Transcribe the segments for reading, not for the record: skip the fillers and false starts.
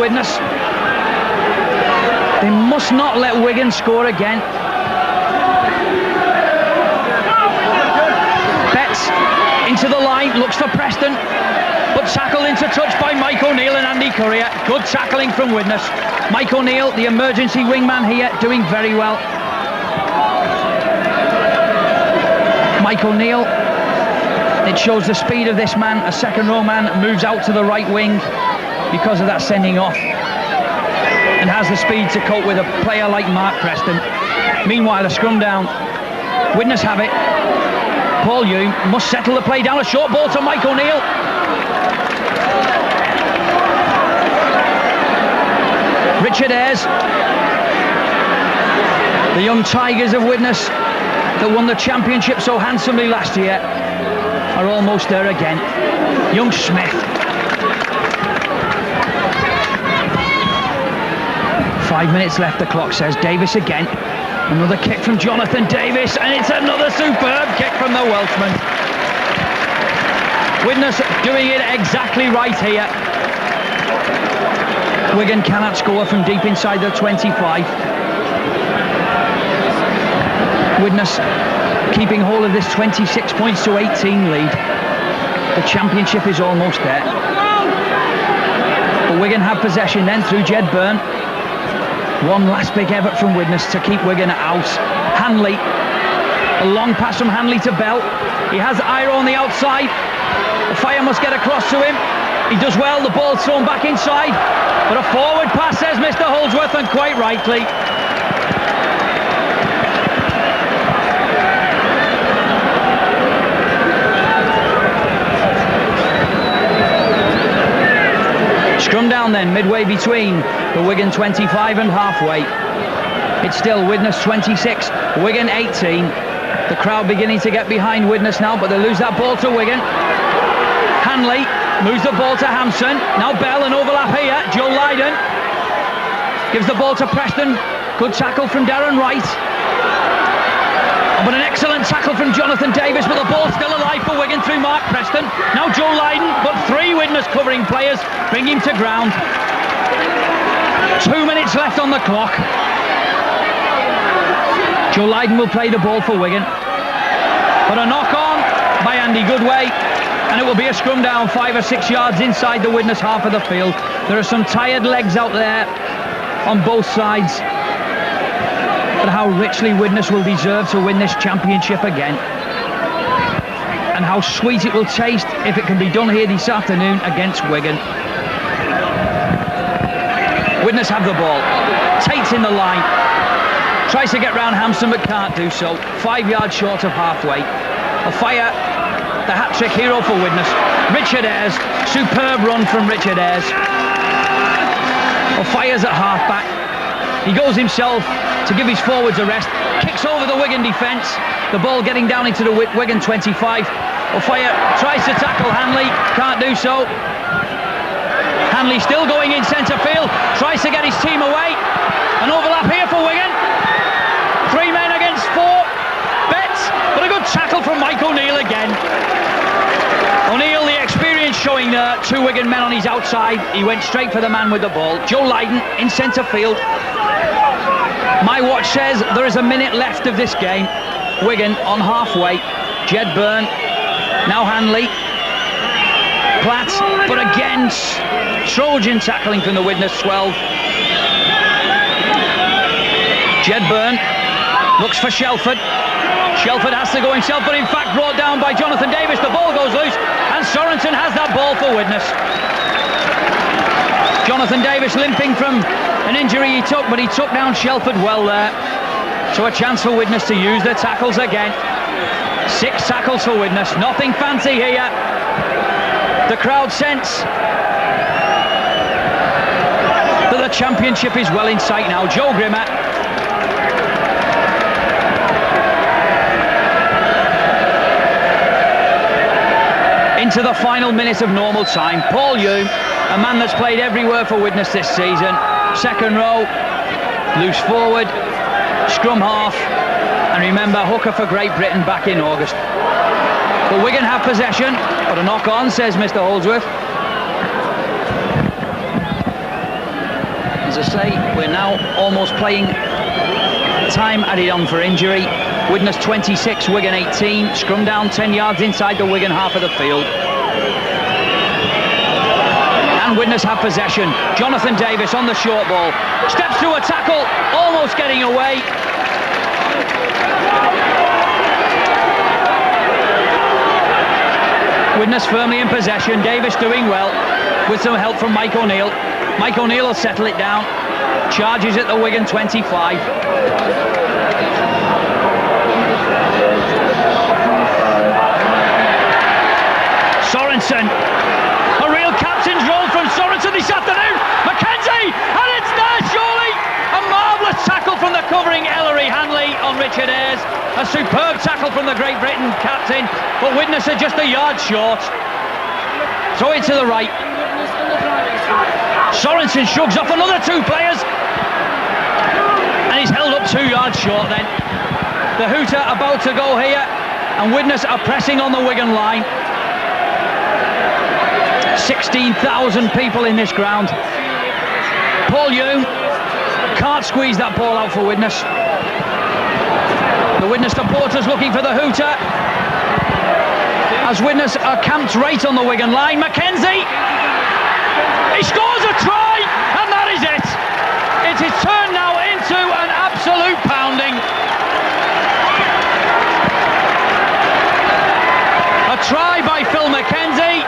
Widnes. They must not let Wigan score again. Betts into the line, looks for Preston, but tackled into touch by Mike O'Neill and Andy Courier. Good tackling from Widnes. Mike O'Neill, the emergency wingman here, doing very well. Mike O'Neill, it shows the speed of this man. A second row man moves out to the right wing because of that sending off, and has the speed to cope with a player like Mark Preston. Meanwhile, a scrum down. Widnes have it. Paul Hume must settle the play down. A short ball to Mike O'Neill. Richard Ayres, the young Tigers of Widnes that won the championship so handsomely last year, are almost there again. Young Smith. 5 minutes left, the clock says. Davis again. Another kick from Jonathan Davis, and it's another superb kick from the Welshman. Widnes doing it exactly right here. Wigan cannot score from deep inside the 25. Widnes keeping hold of this 26 points to 18 lead. The championship is almost there. But Wigan have possession then through Jed Byrne. One last big effort from Widnes to keep Wigan out. Hanley, a long pass from Hanley to Bell. He has Iro on the outside. The Fire must get across to him. He does well, the ball's thrown back inside. But a forward pass, says Mr. Holdsworth, and quite rightly. Scrum down then, midway between the Wigan 25 and halfway. It's still Widnes 26, Wigan 18. The crowd beginning to get behind Widnes now, but they lose that ball to Wigan. Hanley moves the ball to Hampson. Now Bell, an overlap here. Joe Lydon gives the ball to Preston. Good tackle from Darren Wright. But an excellent tackle from Jonathan Davis, but the ball's still alive for Wigan through Mark Preston. Now Joe Lydon, but three Widnes covering players bring him to ground. 2 minutes left on the clock. Joe Lydon will play the ball for Wigan. But a knock on by Andy Goodway, and it will be a scrum down 5 or 6 yards inside the Widnes half of the field. There are some tired legs out there on both sides. But how richly Widnes will deserve to win this championship again. And how sweet it will taste if it can be done here this afternoon against Wigan. Widnes have the ball. Tate's in the line. Tries to get round Hampson but can't do so. 5 yards short of halfway. A Fire, the hat-trick hero for Widnes. Richard Ayres, superb run from Richard Ayres. A Fire's at half-back. He goes himself to give his forwards a rest. Kicks over the Wigan defence. The ball getting down into the Wigan 25. Fire tries to tackle Hanley. Can't do so. Hanley still going in centre field. Tries to get his team away. An overlap here for Wigan. 3 men against 4. Betts, but a good tackle from Mike O'Neill again. O'Neill, the experience showing there. 2 Wigan men on his outside. He went straight for the man with the ball. Joe Lydon in centre field. My watch says there is a minute left of this game. Wigan on halfway. Jed Byrne. Now Hanley. Platt, but again Trojan tackling from the Widnes 12. Jed Byrne looks for Shelford. Shelford has to go himself, but in fact brought down by Jonathan Davis. The ball goes loose, and Sorensen has that ball for Widnes. Jonathan Davis limping from an injury he took, but he took down Shelford well there. So a chance for Widnes to use their tackles again. 6 tackles for Widnes, nothing fancy here. The crowd sense that the championship is well in sight now. Joe Grimmer. Into the final minute of normal time. Paul Hume, a man that's played everywhere for Widnes this season. Second row, loose forward, scrum half, and remember, hooker for Great Britain back in August. But Wigan have possession, but a knock on, says Mr. Holdsworth. As I say, we're now almost playing time added on for injury. Widnes 26, Wigan 18. Scrum down 10 yards inside the Wigan half of the field. And Widnes have possession. Jonathan Davis on the short ball. Steps through a tackle, almost getting away. Widnes firmly in possession. Davis doing well with some help from Mike O'Neill. Mike O'Neill will settle it down. Charges at the Wigan 25. Sorensen. A real captain's role from Sorensen this afternoon. McKenzie, and it's there surely. A marvellous tackle from the covering Ellery Hanley on Richard Ayres. A superb tackle from the Great Britain captain, but Widnes are just a yard short. Throw it to the right. Sorensen shrugs off another two players. And he's held up 2 yards short then. The hooter about to go here, and Widnes are pressing on the Wigan line. 16,000 people in this ground. Paul Hume can't squeeze that ball out for Widnes. The Widnes supporters looking for the hooter, as Widnes are camped right on the Wigan line. McKenzie, he scores a try, and that is it. It is turned now into an absolute pounding. A try by Phil McKenzie.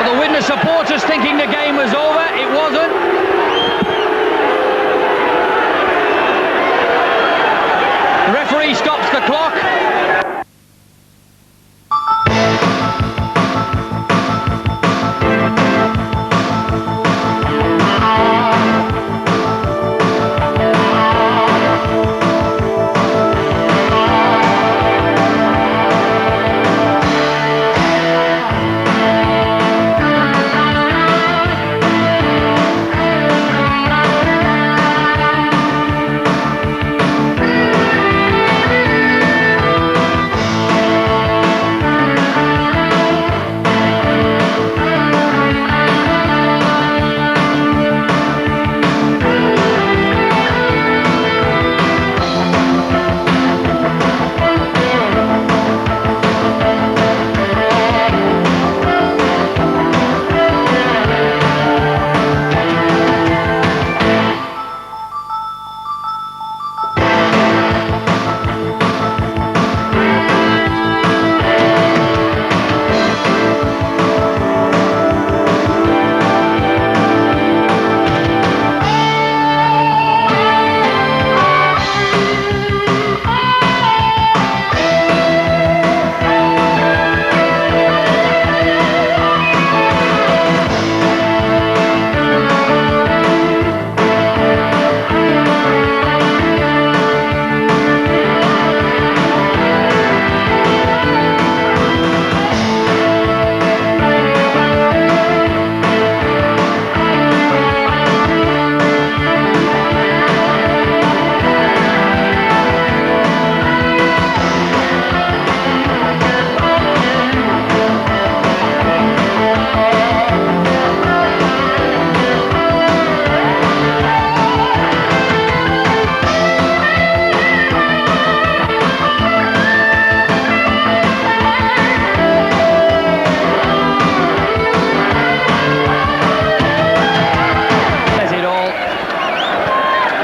The Widnes supporters thinking the game was over. It wasn't. The referee stops the clock.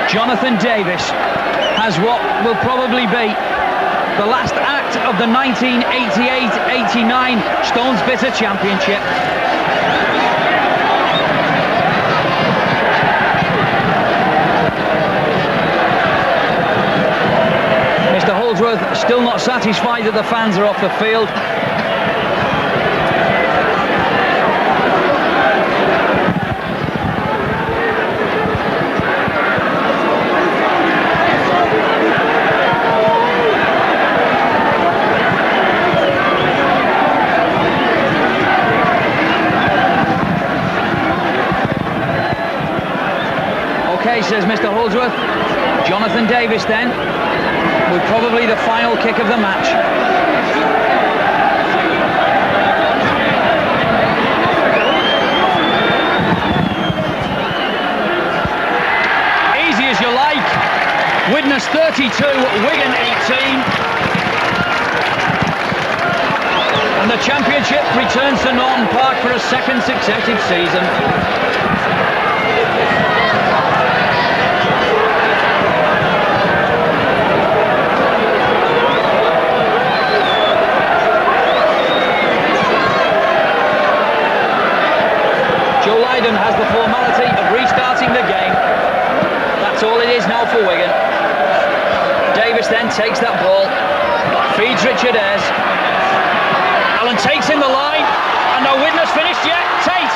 Jonathan Davis has what will probably be the last act of the 1988-89 Stones Bitter Championship. Mr. Holdsworth still not satisfied that the fans are off the field. Okay, says Mr. Holdsworth. Jonathan Davis then, with probably the final kick of the match. Widnes 32, Wigan 18. And the championship returns to Naughton Park for a second successive season. Naughton has the formality of restarting the game. That's all it is now for Wigan. Davis then takes that ball, feeds Richard Ayres. Allen takes in the line, and no Widnes finished yet. Tate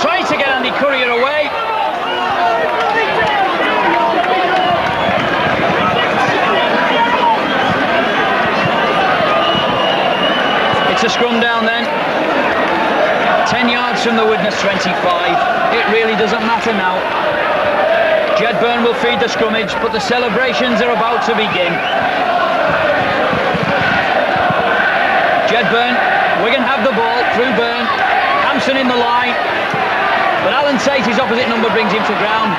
tries to get Andy Courier away. It's a scrum down then. 10 yards from the Widnes 25. It really doesn't matter now. Jedburn will feed the scrummage, but the celebrations are about to begin. Jedburn, Wigan have the ball through Burn. Hampson in the line, but Alan Tate, his opposite number, brings him to ground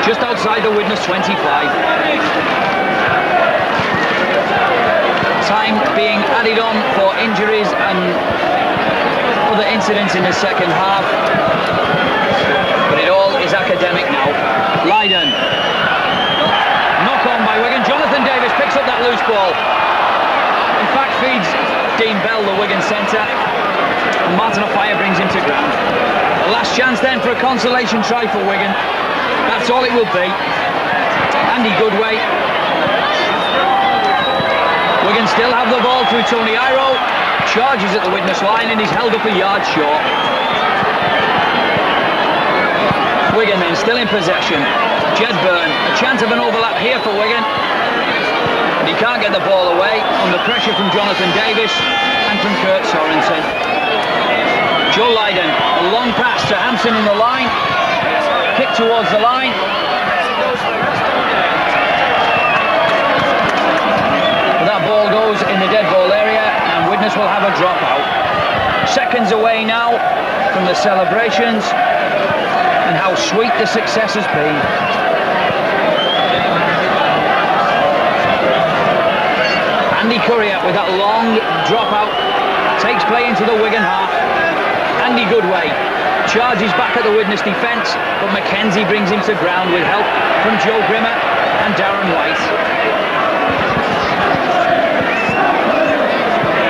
just outside the Widnes 25. Time being added on for injuries and other incidents in the second half, but it all is academic now. Lydon, knock on by Wigan. Jonathan Davis picks up that loose ball, in fact feeds Dean Bell, the Wigan centre, and Martin Offiah brings him to ground. The last chance then for a consolation try for Wigan. That's all it will be. Andy Goodway. Wigan still have the ball through Tony Iro. Charges at the Widnes line and he's held up a yard short. Wigan then still in possession. Jedburn, a chance of an overlap here for Wigan. And he can't get the ball away under pressure from Jonathan Davis and from Kurt Sorensen. Joe Lydon, a long pass to Hampson in the line. Kick towards the line. That ball goes in the dead ball area and Widnes will have a dropout. Seconds away now from the celebrations, and how sweet the success has been. Andy Courier with that long dropout takes play into the Wigan half. Andy Goodway charges back at the Widnes defence, but Mackenzie brings him to ground with help from Joe Grimmer and Darren White.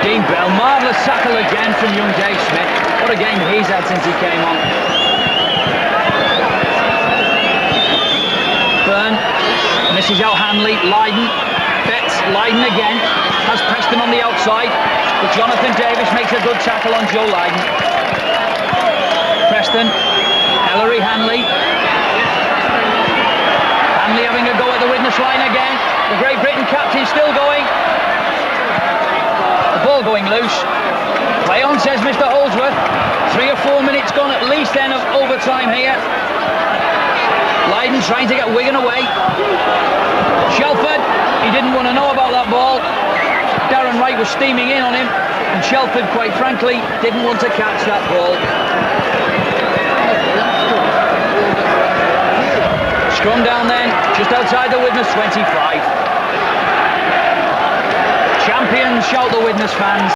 Dean Bell, marvellous tackle again from young Dave Smith. What a game he's had since he came on. Byrne misses out Hanley. Lydon, Betts, Lydon again, has Preston on the outside, but Jonathan Davis makes a good tackle on Joe Lydon. Preston, Ellery, Hanley. Hanley having a go at the Widnes line again. The Great Britain captain still going. Ball going loose. Play on, says Mr. Holdsworth. 3 or 4 minutes gone at least then of overtime here. Lydon trying to get Wigan away. Shelford, he didn't want to know about that ball. Darren Wright was steaming in on him, and Shelford, quite frankly, didn't want to catch that ball. Scrum down then, just outside the Widnes 25. Champions, shout the Widnes fans.